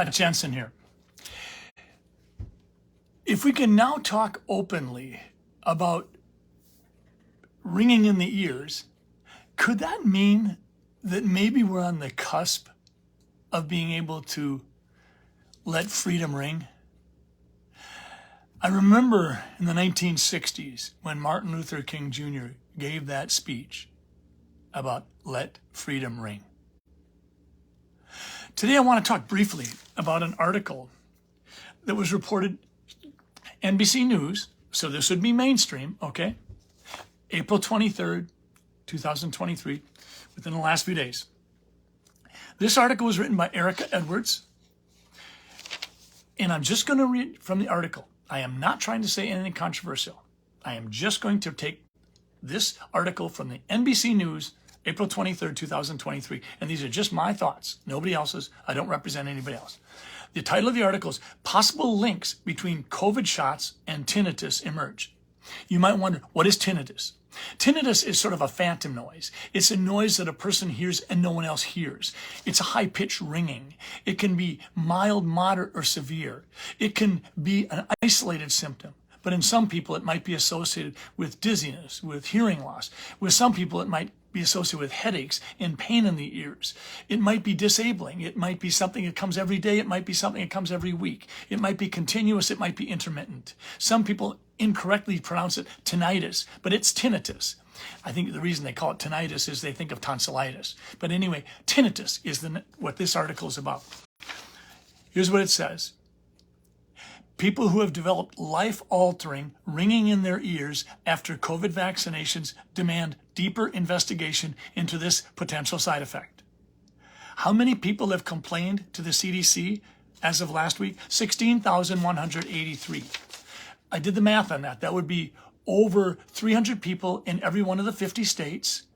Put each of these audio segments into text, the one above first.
Jensen here. If we can now talk openly about ringing in the ears, could that mean that maybe we're on the cusp of being able to let freedom ring? I remember in the 1960s when Martin Luther King Jr. gave that speech about let freedom ring. Today I want to talk briefly about an article that was reported NBC News, so this would be mainstream, okay? April 23rd, 2023, within the last few days. This article was written by Erica Edwards, and I'm just going to read from the article. I am not trying to say anything controversial. I am just going to take this article from the NBC News, April 23rd, 2023, and these are just my thoughts, nobody else's. I don't represent anybody else. The title of the article is Possible Links Between COVID Shots and Tinnitus Emerge. You might wonder, what is tinnitus? Tinnitus is sort of a phantom noise. It's a noise that a person hears and no one else hears. It's a high-pitched ringing. It can be mild, moderate, or severe. It can be an isolated symptom. But in some people, it might be associated with dizziness, with hearing loss. With some people, it might be associated with headaches and pain in the ears. It might be disabling. It might be something that comes every day. It might be something that comes every week. It might be continuous. It might be intermittent. Some people incorrectly pronounce it tinnitus, but it's tinnitus. I think the reason they call it tinnitus is they think of tonsillitis. But anyway, tinnitus is what this article is about. Here's what it says. People who have developed life-altering ringing in their ears after COVID vaccinations demand deeper investigation into this potential side effect. How many people have complained to the CDC as of last week? 16,183. I did the math on that. That would be over 300 people in every one of the 50 states.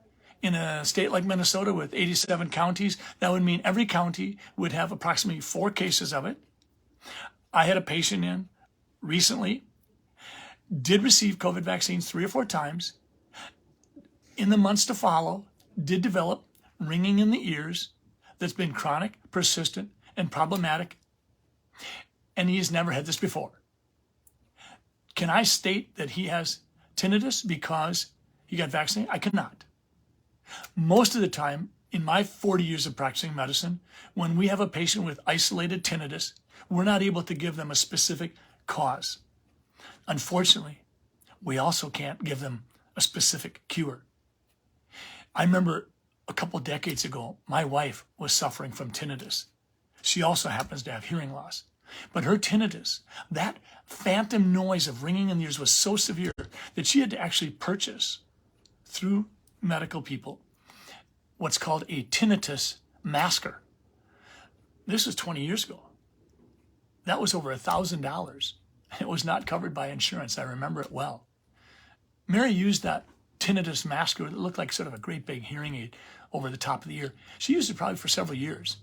In a state like Minnesota with 87 counties, that would mean every county would have approximately 4 cases of it. I had a patient in recently, did receive COVID vaccines 3 or 4 times. In the months to follow, did develop ringing in the ears that's been chronic, persistent, and problematic. And he has never had this before. Can I state that he has tinnitus because he got vaccinated? I cannot. Most of the time, in my 40 years of practicing medicine, when we have a patient with isolated tinnitus, we're not able to give them a specific cause. Unfortunately, we also can't give them a specific cure. I remember a couple decades ago, my wife was suffering from tinnitus. She also happens to have hearing loss. But her tinnitus, that phantom noise of ringing in the ears was so severe that she had to actually purchase, through medical people, what's called a tinnitus masker. This was 20 years ago. That was over $1,000. It was not covered by insurance. I remember it well. Mary used that tinnitus masker that looked like sort of a great big hearing aid over the top of the ear. She used it probably for several years.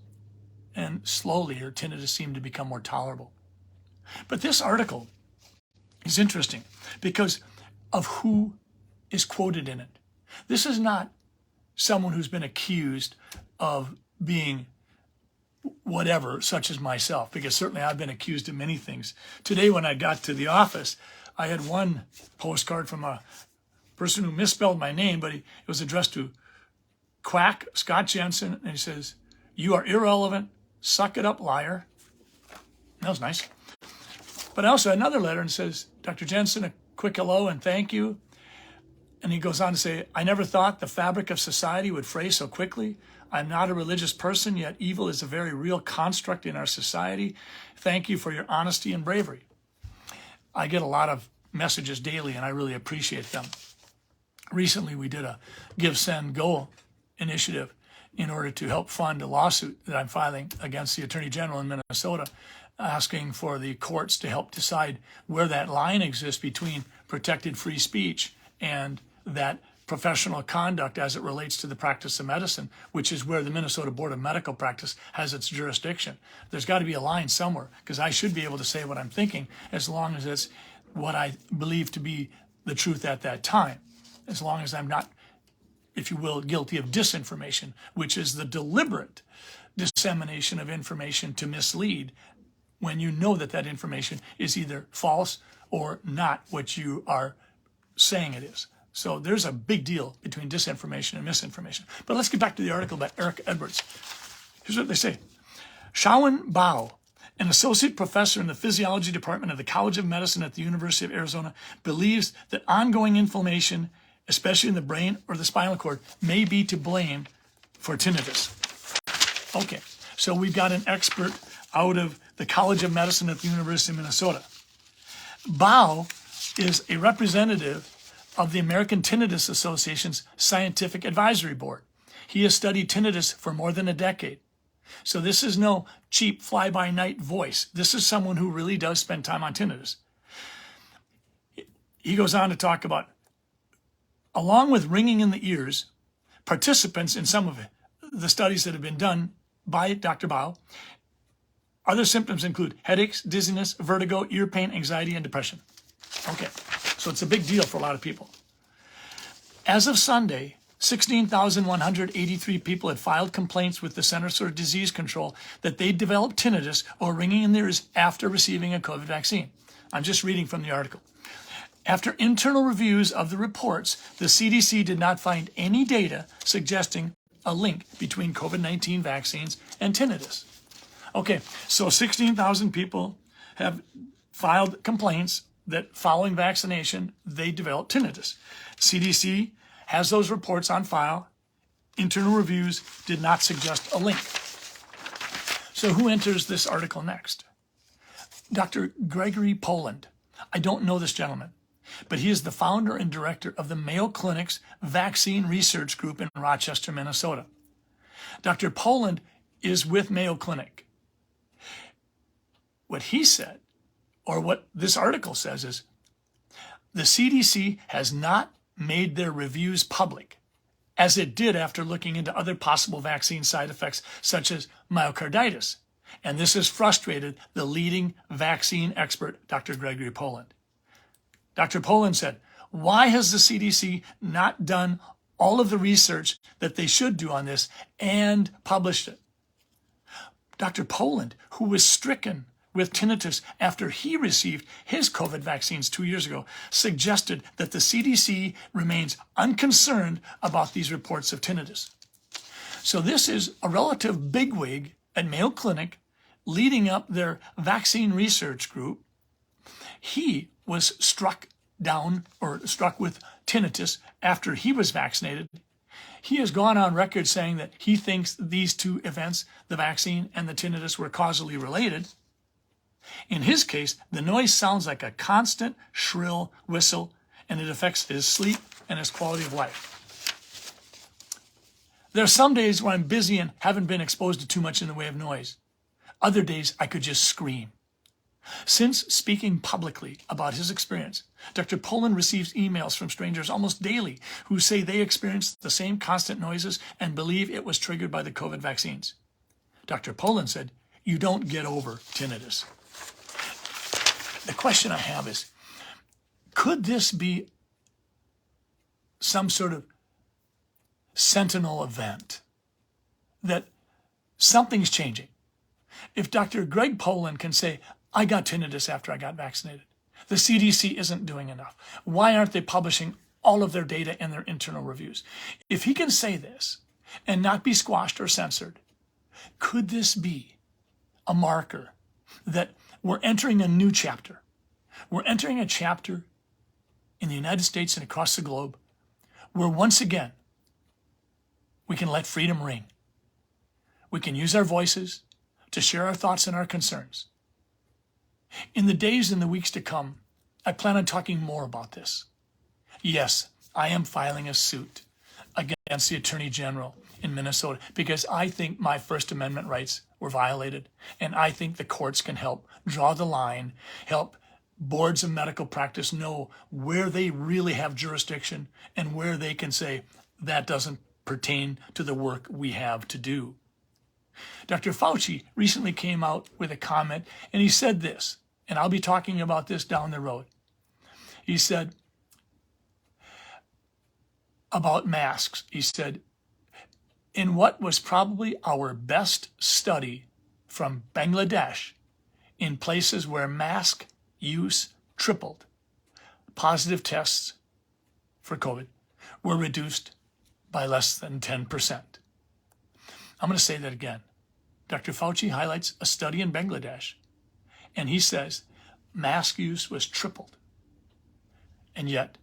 And slowly her tinnitus seemed to become more tolerable. But this article is interesting because of who is quoted in it. This is not someone who's been accused of being whatever, such as myself, because certainly I've been accused of many things. Today when I got to the office, I had one postcard from a person who misspelled my name, but it was addressed to Quack Scott Jensen, and he says, "You are irrelevant, suck it up, liar." That was nice. But I also had another letter and says, "Dr. Jensen, a quick hello and thank you." And he goes on to say, "I never thought the fabric of society would fray so quickly. I'm not a religious person, yet evil is a very real construct in our society. Thank you for your honesty and bravery." I get a lot of messages daily, and I really appreciate them. Recently, we did a Give, Send, Go initiative in order to help fund a lawsuit that I'm filing against the Attorney General in Minnesota, asking for the courts to help decide where that line exists between protected free speech and that professional conduct as it relates to the practice of medicine, which is where the Minnesota Board of Medical Practice has its jurisdiction. There's got to be a line somewhere, because I should be able to say what I'm thinking as long as it's what I believe to be the truth at that time, as long as I'm not, if you will, guilty of disinformation, which is the deliberate dissemination of information to mislead when you know that that information is either false or not what you are saying it is. So there's a big deal between disinformation and misinformation. But let's get back to the article by Eric Edwards. Here's what they say. Shaowen Bao, an associate professor in the physiology department of the College of Medicine at the University of Arizona, believes that ongoing inflammation, especially in the brain or the spinal cord, may be to blame for tinnitus. Okay, so we've got an expert out of the College of Medicine at the University of Minnesota. Bao is a representative of the American Tinnitus Association's Scientific Advisory Board. He has studied tinnitus for more than a decade. So this is no cheap fly-by-night voice. This is someone who really does spend time on tinnitus. He goes on to talk about, along with ringing in the ears, participants in some of the studies that have been done by Dr. Bao, other symptoms include headaches, dizziness, vertigo, ear pain, anxiety, and depression. Okay, so it's a big deal for a lot of people. As of Sunday, 16,183 people had filed complaints with the Centers for Disease Control that they developed tinnitus or ringing in their ears after receiving a COVID vaccine. I'm just reading from the article. After internal reviews of the reports, the CDC did not find any data suggesting a link between COVID-19 vaccines and tinnitus. Okay, so 16,000 people have filed complaints that following vaccination, they developed tinnitus. CDC has those reports on file. Internal reviews did not suggest a link. So who enters this article next? Dr. Gregory Poland. I don't know this gentleman, but he is the founder and director of the Mayo Clinic's Vaccine Research Group in Rochester, Minnesota. Dr. Poland is with Mayo Clinic. What he said, or what this article says, is the CDC has not made their reviews public, as it did after looking into other possible vaccine side effects, such as myocarditis. And this has frustrated the leading vaccine expert, Dr. Gregory Poland. Dr. Poland said, why has the CDC not done all of the research that they should do on this and published it? Dr. Poland, who was stricken with tinnitus after he received his COVID vaccines 2 years ago, suggested that the CDC remains unconcerned about these reports of tinnitus. So this is a relative bigwig at Mayo Clinic leading up their vaccine research group. He was struck with tinnitus after he was vaccinated. He has gone on record saying that he thinks these two events, the vaccine and the tinnitus, were causally related. In his case, the noise sounds like a constant, shrill whistle, and it affects his sleep and his quality of life. There are some days where I'm busy and haven't been exposed to too much in the way of noise. Other days, I could just scream. Since speaking publicly about his experience, Dr. Poland receives emails from strangers almost daily who say they experienced the same constant noises and believe it was triggered by the COVID vaccines. Dr. Poland said, you don't get over tinnitus. The question I have is, could this be some sort of sentinel event that something's changing? If Dr. Greg Poland can say, I got tinnitus after I got vaccinated, the CDC isn't doing enough. Why aren't they publishing all of their data in their internal reviews? If he can say this and not be squashed or censored, could this be a marker that we're entering a new chapter? We're entering a chapter in the United States and across the globe where once again we can let freedom ring. We can use our voices to share our thoughts and our concerns. In the days and the weeks to come, I plan on talking more about this. Yes, I am filing a suit against the Attorney General in Minnesota because I think my First Amendment rights were violated, and I think the courts can help draw the line, help boards of medical practice know where they really have jurisdiction and where they can say that doesn't pertain to the work we have to do. Dr. Fauci recently came out with a comment, and he said this, and I'll be talking about this down the road. He said about masks, he said, in what was probably our best study from Bangladesh, in places where mask use tripled, positive tests for COVID were reduced by less than 10%. I'm going to say that again. Dr. Fauci highlights a study in Bangladesh, and he says mask use was tripled, and yet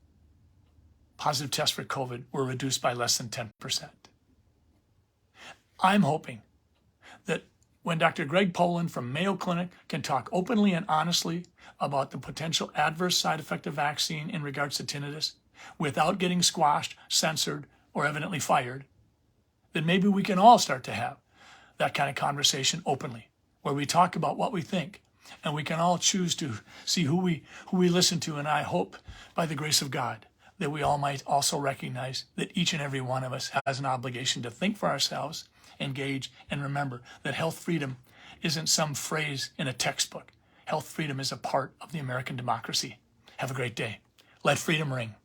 positive tests for COVID were reduced by less than 10%. I'm hoping that when Dr. Greg Poland from Mayo Clinic can talk openly and honestly about the potential adverse side effect of vaccine in regards to tinnitus without getting squashed, censored, or evidently fired, then maybe we can all start to have that kind of conversation openly, where we talk about what we think, and we can all choose to see who we listen to. And I hope, by the grace of God, that we all might also recognize that each and every one of us has an obligation to think for ourselves, engage, and remember that health freedom isn't some phrase in a textbook. Health freedom is a part of the American democracy. Have a great day. Let freedom ring.